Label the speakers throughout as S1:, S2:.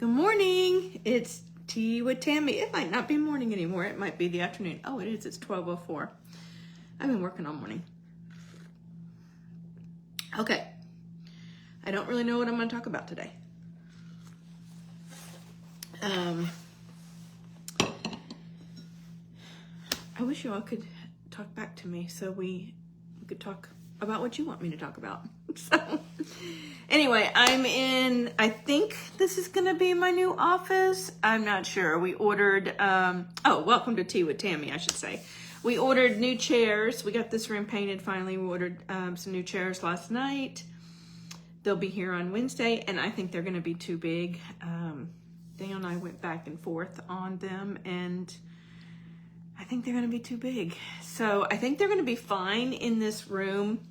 S1: Good morning. It's tea with Tami. It might not be morning anymore. It might be the afternoon. Oh, it is. It's 12:04. I've been working all morning. Okay. I don't really know what I'm going to talk about today. I wish you all could talk back to me so we could talk about what you want me to talk about. So anyway, I think this is going to be my new office. I'm not sure. We ordered, welcome to Tea with Tami, I should say. We ordered new chairs. We got this room painted finally. We ordered some new chairs last night. They'll be here on Wednesday, and I think they're going to be too big. Daniel and I went back and forth on them, and I think they're going to be too big. So I think they're going to be fine in this room,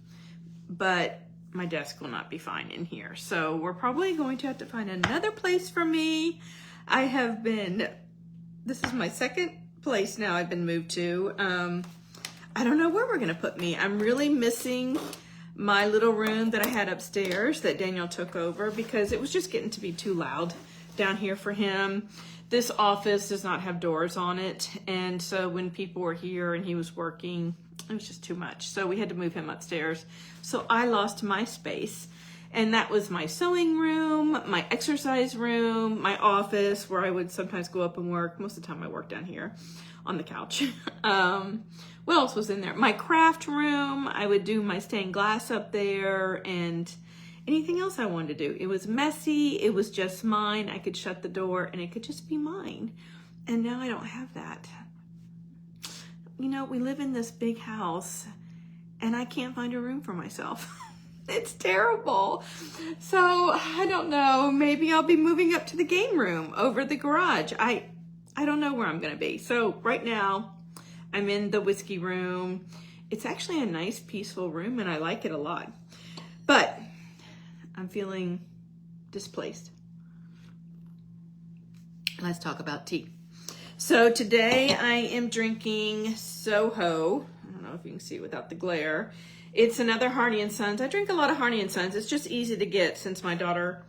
S1: but my desk will not be fine in here. So we're probably going to have to find another place for me. This is my second place now I've been moved to. I don't know where we're going to put me. I'm really missing my little room that I had upstairs that Daniel took over because it was just getting to be too loud down here for him. This office does not have doors on it, and so when people were here and he was working, it was just too much. So we had to move him upstairs. So I lost my space, and that was my sewing room, my exercise room, my office where I would sometimes go up and work. Most of the time I work down here on the couch. What else was in there? My craft room. I would do my stained glass up there and anything else I wanted to do. It was messy. It was just mine. I could shut the door and it could just be mine. And now I don't have that. You know, we live in this big house and I can't find a room for myself. It's terrible. So I don't know. Maybe I'll be moving up to the game room over the garage. I don't know where I'm going to be. So right now I'm in the whiskey room. It's actually a nice, peaceful room and I like it a lot. But I'm feeling displaced. Let's talk about tea. So today I am drinking Soho. I don't know if you can see it without the glare. It's another Harney Sons. I drink a lot of Harney Sons. It's just easy to get since my daughter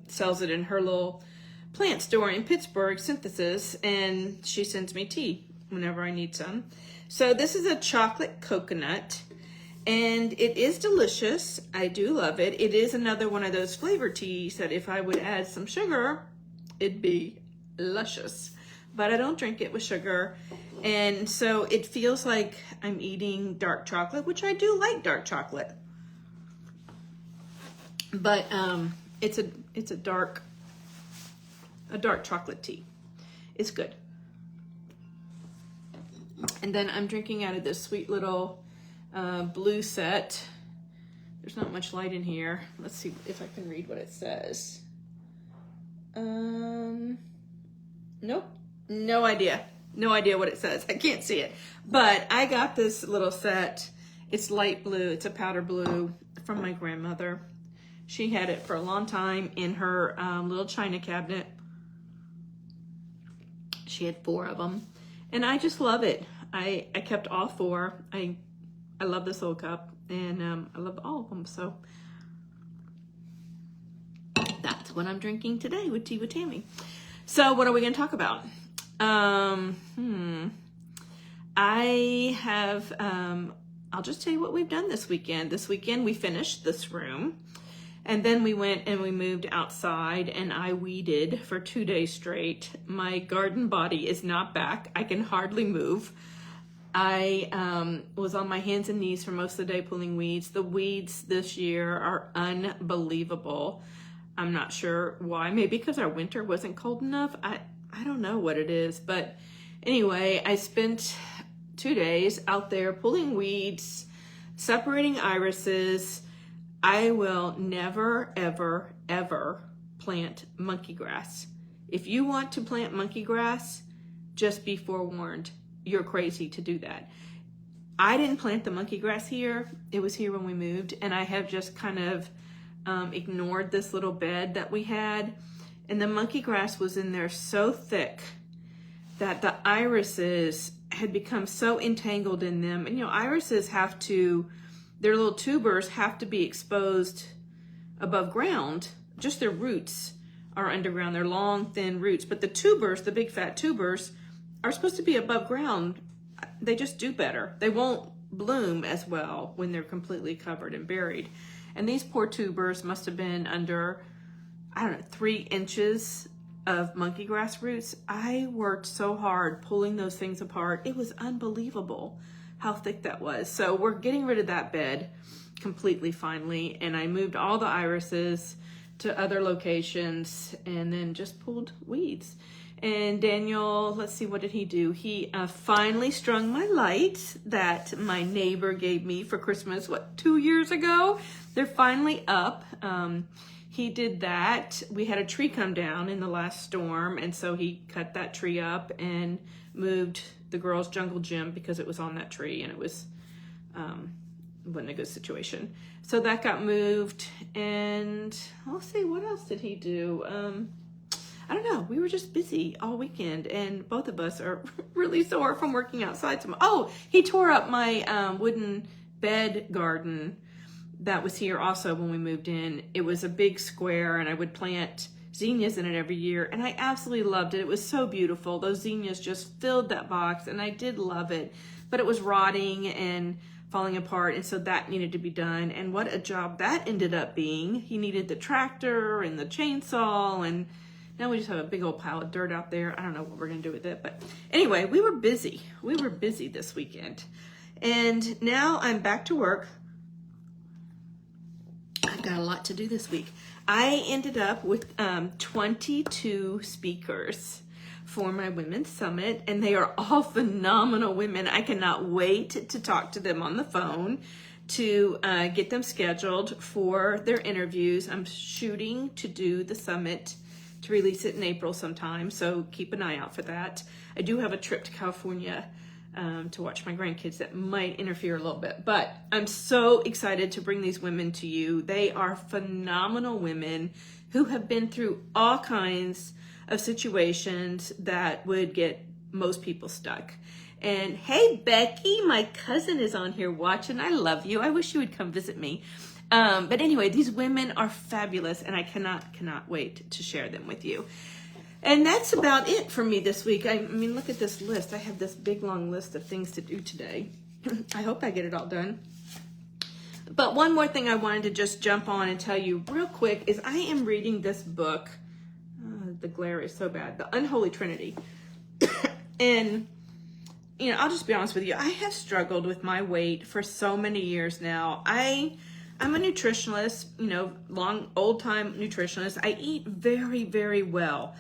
S1: sells it in her little plant store in Pittsburgh, Synthesis, and she sends me tea whenever I need some. So this is a chocolate coconut. And it is delicious. I do love it. It is another one of those flavor teas that if I would add some sugar, it'd be luscious. But I don't drink it with sugar. And so it feels like I'm eating dark chocolate, which I do like dark chocolate. But it's a dark chocolate tea. It's good. And then I'm drinking out of this sweet little blue set. There's not much light in here. Let's see if I can read what it says. Nope. No idea. No idea what it says. I can't see it. But I got this little set. It's light blue. It's a powder blue from my grandmother. She had it for a long time in her little china cabinet. She had 4 of them. And I just love it. I kept all 4. I love this little cup, and I love all of them, so that's what I'm drinking today with Tea with Tami. So what are we going to talk about? I'll just tell you what we've done this weekend. This weekend we finished this room, and then we went and we moved outside, and I weeded for 2 days straight. My garden body is not back. I can hardly move. I was on my hands and knees for most of the day pulling weeds. The weeds this year are unbelievable. I'm not sure why. Maybe because our winter wasn't cold enough. I don't know what it is. But anyway, I spent 2 days out there pulling weeds, separating irises. I will never, ever, ever plant monkey grass. If you want to plant monkey grass, just be forewarned. You're crazy to do that. I didn't plant the monkey grass here. It was here when we moved, and I have just kind of ignored this little bed that we had, and the monkey grass was in there so thick that the irises had become so entangled in them. And you know, irises have to, their little tubers have to be exposed above ground. Just their roots are underground. They're long, thin roots, but the tubers, the big fat tubers, are supposed to be above ground. They just do better. They won't bloom as well when they're completely covered and buried. And these poor tubers must have been under, I don't know, 3 inches of monkey grass roots. I worked so hard pulling those things apart. It was unbelievable how thick that was. So we're getting rid of that bed completely finally. And I moved all the irises to other locations and then just pulled weeds. And Daniel, let's see, what did he do? He finally strung my lights that my neighbor gave me for Christmas, 2 years ago? They're finally up. He did that. We had a tree come down in the last storm, and so he cut that tree up and moved the girls' jungle gym because it was on that tree, and it was wasn't a good situation. So that got moved, and let's see, what else did he do? I don't know. We were just busy all weekend, and both of us are really sore from working outside. Oh, he tore up my wooden bed garden that was here also when we moved in. It was a big square, and I would plant zinnias in it every year, and I absolutely loved it. It was so beautiful. Those zinnias just filled that box, and I did love it, but it was rotting and falling apart, and so that needed to be done. And what a job that ended up being. He needed the tractor and the chainsaw, and now we just have a big old pile of dirt out there. I don't know what we're going to do with it. But anyway, we were busy. We were busy this weekend. And now I'm back to work. I've got a lot to do this week. I ended up with 22 speakers for my Women's Summit, and they are all phenomenal women. I cannot wait to talk to them on the phone to get them scheduled for their interviews. I'm shooting to do the summit to release it in April sometime, so keep an eye out for that. I do have a trip to California to watch my grandkids that might interfere a little bit, but I'm so excited to bring these women to you. They are phenomenal women who have been through all kinds of situations that would get most people stuck. And hey, Becky, my cousin is on here watching. I love you. I wish you would come visit me. But anyway, these women are fabulous, and I cannot wait to share them with you. And that's about it for me this week. I mean, look at this list. I have this big, long list of things to do today. I hope I get it all done. But one more thing I wanted to just jump on and tell you real quick is I am reading this book. The glare is so bad. The Unholy Trinity. And, you know, I'll just be honest with you. I have struggled with my weight for so many years now. I'm a nutritionalist, you know, old time nutritionist. I eat very, very well.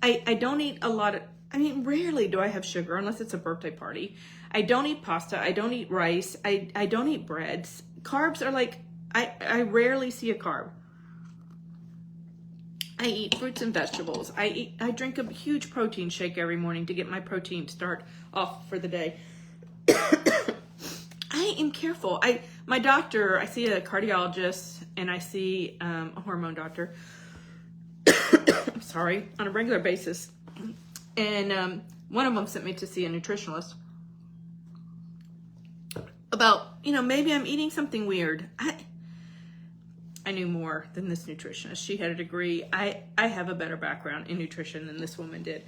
S1: I don't eat a lot of, I mean, rarely do I have sugar unless it's a birthday party. I don't eat pasta. I don't eat rice. I don't eat breads. Carbs are like, I rarely see a carb. I eat fruits and vegetables. I drink a huge protein shake every morning to get my protein start off for the day. I am careful. My doctor, I see a cardiologist and I see a hormone doctor. I'm sorry, on a regular basis. And one of them sent me to see a nutritionalist about, you know, maybe I'm eating something weird. I knew more than this nutritionist. She had a degree. I have a better background in nutrition than this woman did.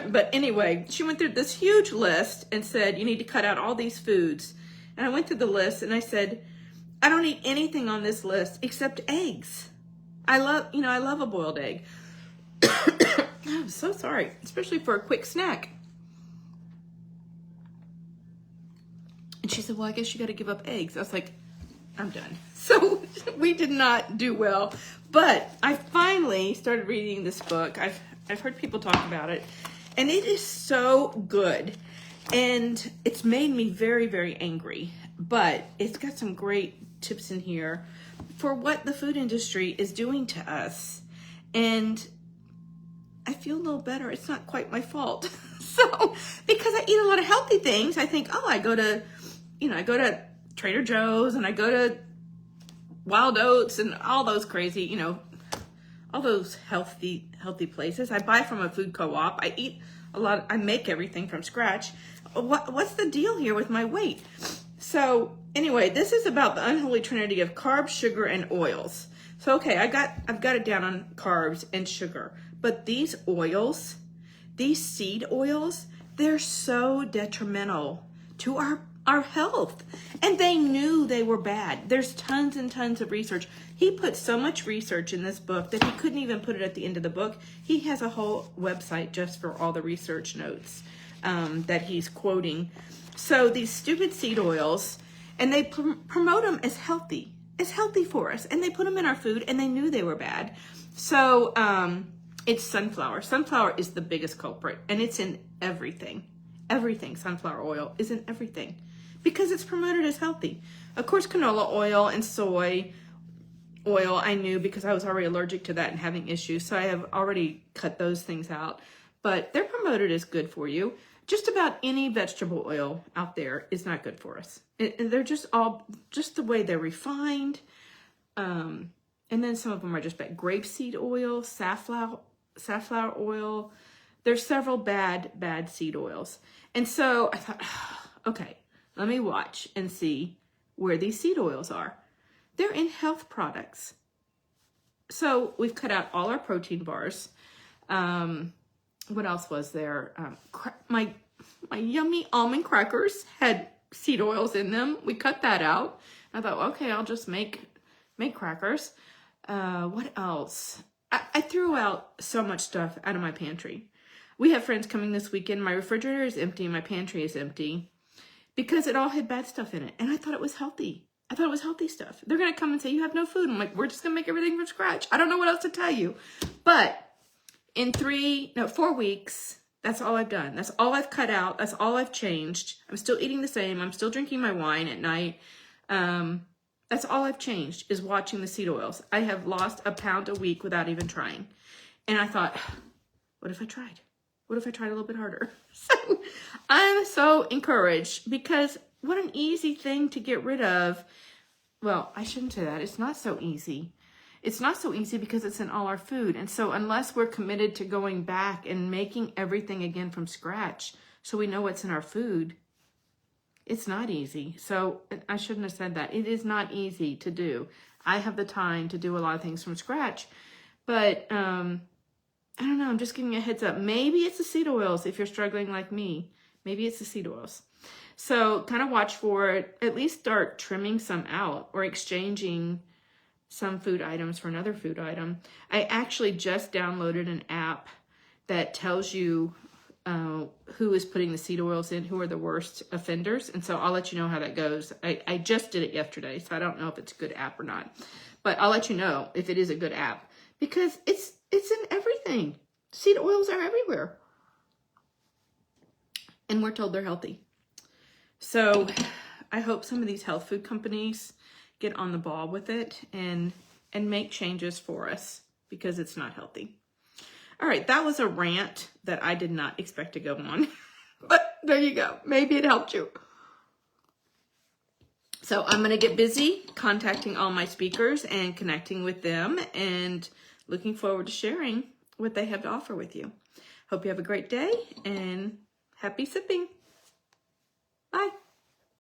S1: But anyway, she went through this huge list and said, you need to cut out all these foods. And I went through the list and I said, I don't eat anything on this list except eggs. I love a boiled egg. I'm so sorry, especially for a quick snack. And she said, well, I guess you got to give up eggs. I was like, I'm done. So we did not do well, but I finally started reading this book. I've heard people talk about it, and it is so good. And it's made me very, very angry, but it's got some great tips in here for what the food industry is doing to us. And I feel a little better. It's not quite my fault. So, because I eat a lot of healthy things, I think, oh, I go to Trader Joe's and I go to Wild Oats and all those crazy, all those healthy places. I buy from a food co-op. I eat a lot. I make everything from scratch. What's the deal here with my weight? So anyway, this is about the unholy trinity of carbs, sugar, and oils. So, okay, I've got it down on carbs and sugar. But these oils, these seed oils, they're so detrimental to our health. And they knew they were bad. There's tons and tons of research. He put so much research in this book that he couldn't even put it at the end of the book. He has a whole website just for all the research notes that he's quoting. So these stupid seed oils, and they promote them as healthy for us. And they put them in our food, and they knew they were bad. So it's sunflower. Sunflower is the biggest culprit, and it's in everything. Everything. Sunflower oil is in everything because it's promoted as healthy. Of course, canola oil and soy oil I knew because I was already allergic to that and having issues. So I have already cut those things out. But they're promoted as good for you. Just about any vegetable oil out there is not good for us. They're just all, just the way they're refined. And then some of them are just bad. Grapeseed oil, safflower oil. There's several bad seed oils. And so I thought, okay, let me watch and see where these seed oils are. They're in health products. So we've cut out all our protein bars. What else was there? My yummy almond crackers had seed oils in them. We cut that out. I thought, okay, I'll just make crackers. What else? I threw out so much stuff out of my pantry. We have friends coming this weekend. My refrigerator is empty. My pantry is empty because it all had bad stuff in it. And I thought it was healthy. I thought it was healthy stuff. They're going to come and say, you have no food. I'm like, we're just going to make everything from scratch. I don't know what else to tell you. But in 4 weeks, that's all I've done. That's all I've cut out. That's all I've changed. I'm still eating the same. I'm still drinking my wine at night. That's all I've changed is watching the seed oils. I have lost 1 pound a week without even trying. And I thought, what if I tried? What if I tried a little bit harder? So I'm so encouraged because what an easy thing to get rid of. Well, I shouldn't say that. It's not so easy. It's not so easy because it's in all our food. And so unless we're committed to going back and making everything again from scratch so we know what's in our food, it's not easy. So I shouldn't have said that. It is not easy to do. I have the time to do a lot of things from scratch. But I don't know. I'm just giving you a heads up. Maybe it's the seed oils if you're struggling like me. Maybe it's the seed oils. So kind of watch for it. At least start trimming some out or exchanging some food items for another food item. I actually just downloaded an app that tells you who is putting the seed oils in, who are the worst offenders. And so I'll let you know how that goes. I just did it yesterday, so I don't know if it's a good app or not. But I'll let you know if it is a good app because it's in everything. Seed oils are everywhere. And we're told they're healthy. So I hope some of these health food companies get on the ball with it and make changes for us because it's not healthy. All right, that was a rant that I did not expect to go on. But there you go. Maybe it helped you. So I'm going to get busy contacting all my speakers and connecting with them and looking forward to sharing what they have to offer with you. Hope you have a great day and happy sipping. Bye.